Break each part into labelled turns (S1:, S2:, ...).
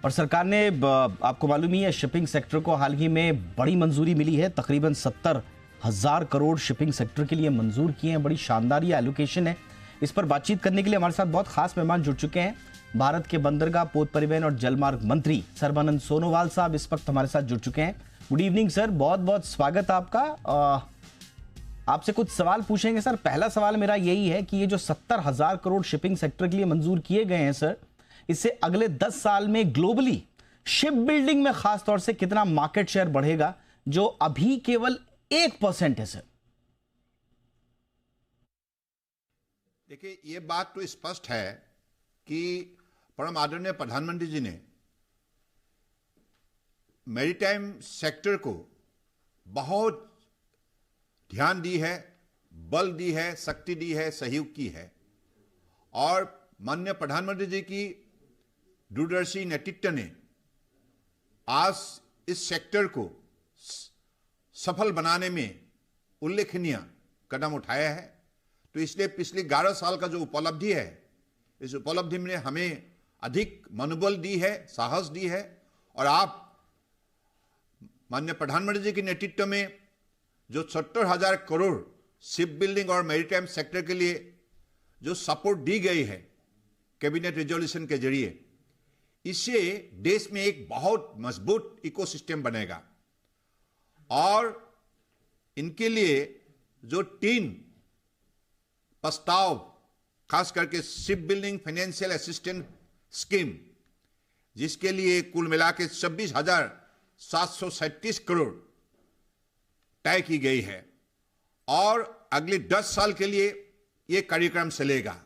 S1: और सरकार ने आपको मालूम ही है शिपिंग सेक्टर को हाल ही में बड़ी मंजूरी मिली है। तकरीबन 70,000 करोड़ शिपिंग सेक्टर के लिए मंजूर किए हैं। बड़ी शानदार ये एलोकेशन है। इस पर बातचीत करने के लिए हमारे साथ बहुत खास मेहमान जुड़ चुके हैं। भारत के बंदरगाह, पोत परिवहन और जलमार्ग मंत्री सर्बानंद सोनोवाल साहब इस वक्त हमारे साथ जुड़ चुके हैं। गुड इवनिंग सर, बहुत बहुत स्वागत आपका। आपसे कुछ सवाल पूछेंगे सर। पहला सवाल मेरा यही है कि ये जो 70,000 करोड़ शिपिंग सेक्टर के लिए मंजूर किए गए हैं सर, इससे अगले 10 साल में ग्लोबली शिप बिल्डिंग में खास तौर से कितना मार्केट शेयर बढ़ेगा, जो अभी केवल 1% है सर?
S2: देखिए, ये बात तो स्पष्ट है कि परम आदरणीय प्रधानमंत्री जी ने मैरीटाइम सेक्टर को बहुत ध्यान दी है, बल दी है, शक्ति दी है, सहयोग की है। और माननीय प्रधानमंत्री जी की दूरदर्शी नेतृत्व ने आज इस सेक्टर को सफल बनाने में उल्लेखनीय कदम उठाया है। तो इसलिए पिछले 11 साल का जो उपलब्धि है, इस उपलब्धि में हमें अधिक मनोबल दी है, साहस दी है। और आप माननीय प्रधानमंत्री जी के नेतृत्व में जो 70,000 करोड़ शिप बिल्डिंग और मैरीटाइम सेक्टर के लिए जो सपोर्ट दी गई है कैबिनेट रिजोल्यूशन के जरिए, इससे देश में एक बहुत मजबूत इकोसिस्टम बनेगा। और इनके लिए जो 3 प्रस्ताव, खास करके ship building financial assistance scheme, जिसके लिए कुल मिला के 26,737 करोड़ तय की गई है और अगले 10 साल के लिए यह कार्यक्रम चलेगा।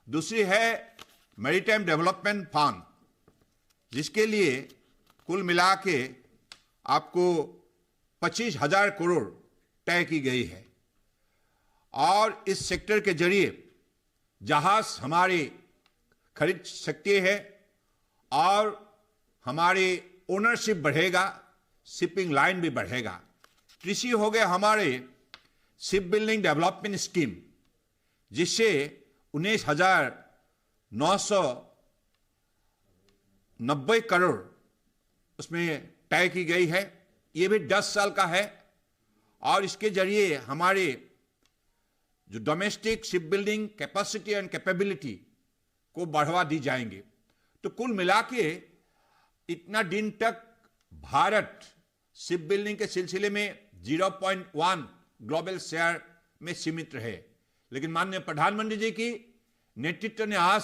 S2: दूसरी है मैरीटाइम डेवलपमेंट फंड, जिसके लिए कुल मिला के आपको 25,000 करोड़ तय की गई है। और इस सेक्टर के जरिए जहाज हमारे खरीद सकते हैं और हमारे ओनरशिप बढ़ेगा, शिपिंग लाइन भी बढ़ेगा। कृषि हो गए हमारे शिप बिल्डिंग डेवलपमेंट स्कीम, जिससे 19,990 करोड़ उसमें तय की गई है। ये भी 10 साल का है और इसके जरिए हमारे जो domestic ship building capacity and capability को बढ़ावा दी जाएंगे। तो कुल मिला के इतना दिन तक भारत शिप बिल्डिंग के सिलसिले में 0.1 ग्लोबल शेयर में सीमित रहे, लेकिन माननीय प्रधानमंत्री जी की नेतृत्व ने आज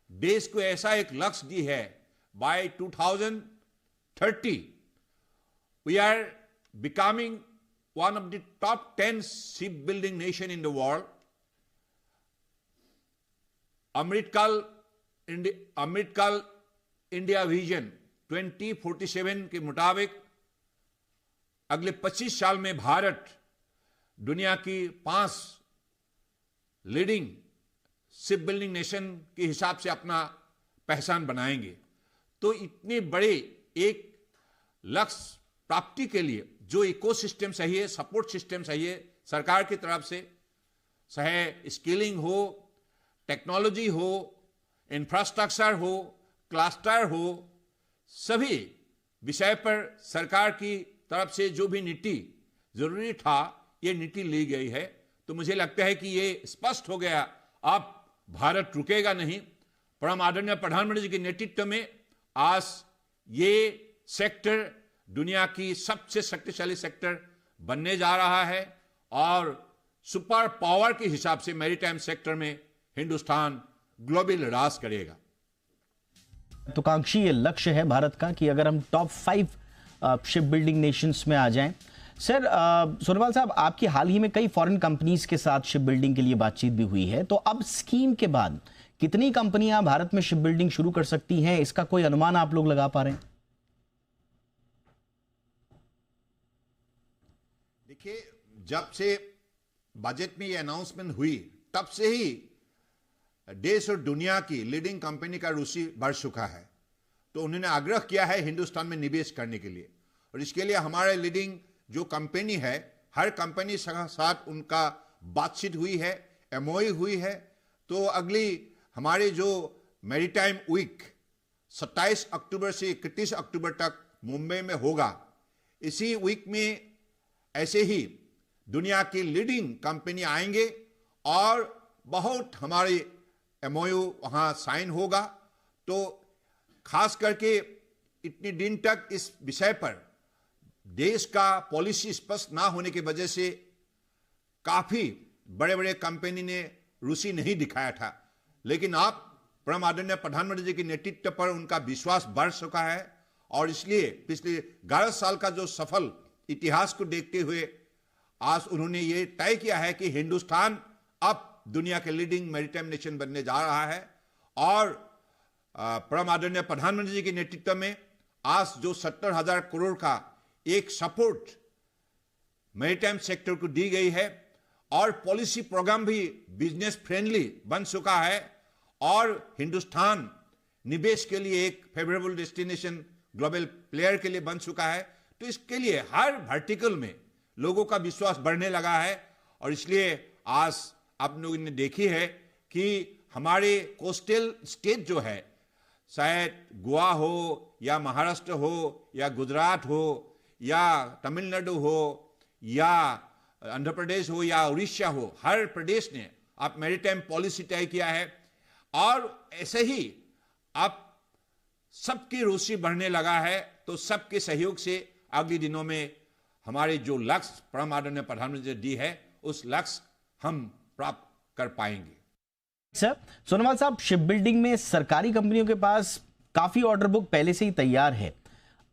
S2: देश को ऐसा एक लक्ष्य दी है, by 2030 we are becoming one of the top 10 shipbuilding nation in the world. Amritkaal India vision 2047 के मुताबिक अगले 25 साल में भारत दुनिया की 5 लीडिंग शिप बिल्डिंग नेशन के हिसाब से अपना पहचान बनाएंगे। तो इतने बड़े एक लक्ष्य प्राप्ति के लिए जो इकोसिस्टम चाहिए, सपोर्ट सिस्टम चाहिए सरकार की तरफ से, चाहे स्किलिंग हो, टेक्नोलॉजी हो, इंफ्रास्ट्रक्चर हो, क्लस्टर हो, सभी विषय पर सरकार की तरफ से जो भी नीति जरूरी था, ये नीति ली गई है। तो मुझे लगता है कि ये स्पष्ट हो गया, अब भारत रुकेगा नहीं। परम आदरणीय प्रधानमंत्री जी के नेतृत्व में आज ये सेक्टर दुनिया की सबसे शक्तिशाली सेक्टर बनने जा रहा है और सुपर पावर के हिसाब से मैरीटाइम सेक्टर में हिंदुस्तान ग्लोबल राज करेगा।
S1: महत्वाकांक्षी ये लक्ष्य है भारत का कि अगर हम टॉप 5 शिप बिल्डिंग नेशंस में आ जाएं। सर सोनोवाल साहब, आपकी हाल ही में कई फॉरेन कंपनीज के साथ शिप बिल्डिंग के लिए बातचीत भी हुई है, तो अब स्कीम के बाद कितनी कंपनियां भारत में शिप बिल्डिंग शुरू कर सकती हैं, इसका कोई अनुमान आप लोग लगा पा रहे हैं?
S2: देखिए, जब से बजट में ये अनाउंसमेंट हुई, तब से ही देश और दुनिया की लीडिंग कंपनी का रुचि बढ़ चुका है। तो उन्होंने आग्रह किया है हिंदुस्तान में निवेश करने के लिए, और इसके लिए हमारे लीडिंग जो कंपनी है, हर कंपनी के साथ उनका बातचीत हुई है, एमओयू हुई है। तो अगली हमारे जो मैरीटाइम वीक 27 अक्टूबर से 31 अक्टूबर तक मुंबई में होगा। इसी वीक में ऐसे ही दुनिया की लीडिंग कंपनी आएंगे और बहुत हमारे एमओयू वहां साइन होगा। तो खास करके इतने दिन तक इस विषय पर देश का पॉलिसी स्पष्ट ना होने की वजह से काफी बड़े बड़े कंपनी ने रुचि नहीं दिखाया था, लेकिन आप परम आदरणीय प्रधानमंत्री जी के नेतृत्व पर उनका विश्वास बढ़ चुका है और इसलिए पिछले 11 साल का जो सफल इतिहास को देखते हुए आज उन्होंने ये तय किया है कि हिंदुस्तान अब दुनिया के लीडिंग मैरीटाइम नेशन बनने जा रहा है। और परम आदरणीय प्रधानमंत्री जी के नेतृत्व में आज जो 70,000 करोड़ का एक सपोर्ट मैरीटाइम सेक्टर को दी गई है और पॉलिसी प्रोग्राम भी बिजनेस फ्रेंडली बन चुका है और हिंदुस्तान निवेश के लिए एक फेवरेबल डेस्टिनेशन ग्लोबल प्लेयर के लिए बन चुका है। तो इसके लिए हर वर्टिकल में लोगों का विश्वास बढ़ने लगा है और इसलिए आज आप लोगों ने देखी है कि हमारे कोस्टल स्टेट जो है, शायद गोवा हो या महाराष्ट्र हो या गुजरात हो या तमिलनाडु हो या आंध्र प्रदेश हो या उड़ीसा हो, हर प्रदेश ने आप मैरीटाइम पॉलिसी तय किया है और ऐसे ही अब सबकी रुचि बढ़ने लगा है। तो सबके सहयोग से अगले दिनों में हमारे जो लक्ष्य परम आदरणीय प्रधानमंत्री दी है उस लक्ष्य हम प्राप्त कर पाएंगे।
S1: सर, सोनोवाल साहब, शिप बिल्डिंग में सरकारी कंपनियों के पास काफी ऑर्डर बुक पहले से ही तैयार है।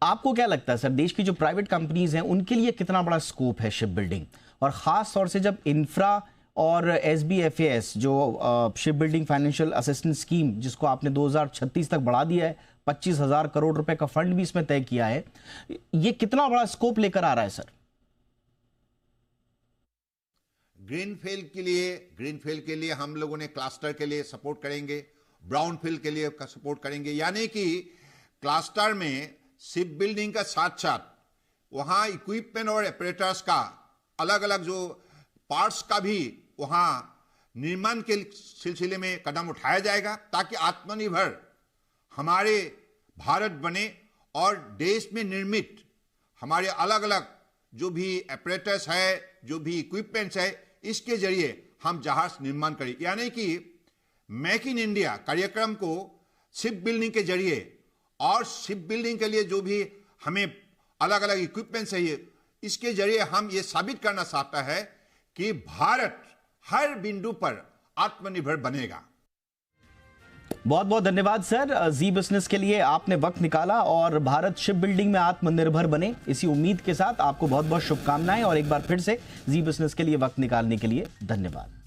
S1: आपको क्या लगता है सर, देश की जो प्राइवेट कंपनीज हैं उनके लिए कितना बड़ा स्कोप है शिप बिल्डिंग, और खास तौर से जब इंफ्रा और SBFAS जो ship building financial assistance scheme जिसको आपने 2036 तक बढ़ा दिया है, 25,000 करोड़ रुपए का फंड भी इसमें तय किया है, ये कितना बड़ा स्कोप लेकर आ रहा है सर?
S2: ग्रीनफील्ड के लिए हम लोगों ने क्लस्टर के लिए सपोर्ट करेंगे, ब्राउनफील्ड के लिए सपोर्ट करेंगे। यानी कि क्लस्टर में शिप बिल्डिंग का साथ साथ वहां इक्विपमेंट और ऑपरेटर्स का अलग अलग जो पार्ट्स का भी वहां निर्माण के सिलसिले में कदम उठाया जाएगा ताकि आत्मनिर्भर हमारे भारत बने और देश में निर्मित हमारे अलग अलग जो भी ऑपरेटर्स है, जो भी इक्विपमेंट्स है, इसके जरिए हम जहाज निर्माण करें। यानी कि मेक इन इंडिया कार्यक्रम को शिप बिल्डिंग के जरिए और शिप बिल्डिंग के लिए जो भी हमें अलग अलग इक्विपमेंट चाहिए, इसके जरिए हम ये साबित करना चाहता है कि भारत हर बिंदु पर आत्मनिर्भर बनेगा।
S1: बहुत बहुत धन्यवाद सर, जी बिजनेस के लिए आपने वक्त निकाला और भारत शिप बिल्डिंग में आत्मनिर्भर बने, इसी उम्मीद के साथ आपको बहुत बहुत शुभकामनाएं और एक बार फिर से जी बिजनेस के लिए वक्त निकालने के लिए धन्यवाद।